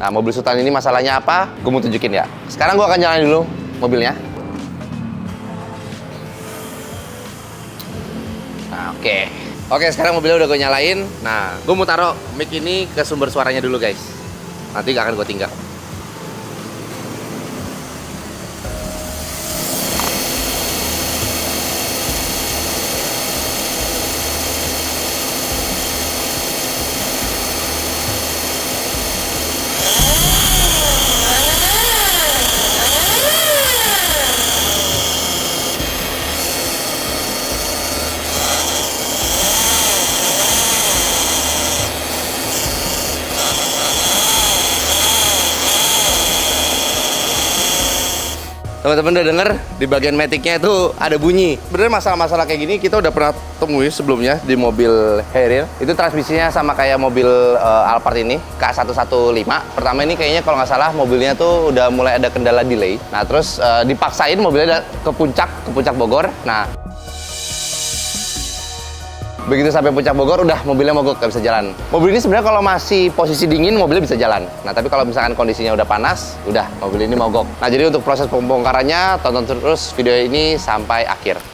Nah, mobil Sultan ini masalahnya apa? Gue mau tunjukin ya. Sekarang gue akan nyalain dulu mobilnya. Nah, Oke, sekarang mobilnya udah gue nyalain. Nah, gue mau taruh mic ini ke sumber suaranya dulu, guys. Nanti gak akan gue tinggal. Teman-teman udah denger di bagian maticnya itu ada bunyi. Sebenarnya masalah-masalah kayak gini kita udah pernah temui sebelumnya di mobil Harrier. Itu transmisinya sama kayak mobil Alphard ini, K115. Pertama ini kayaknya kalau nggak salah mobilnya tuh udah mulai ada kendala delay. Nah terus dipaksain mobilnya ke puncak Bogor. Nah begitu sampai puncak Bogor, udah mobilnya mogok, nggak bisa jalan. Mobil ini sebenarnya kalau masih posisi dingin, mobilnya bisa jalan. Nah, tapi kalau misalkan kondisinya udah panas, udah mobil ini mogok. Nah, jadi untuk proses pembongkarannya, tonton terus video ini sampai akhir.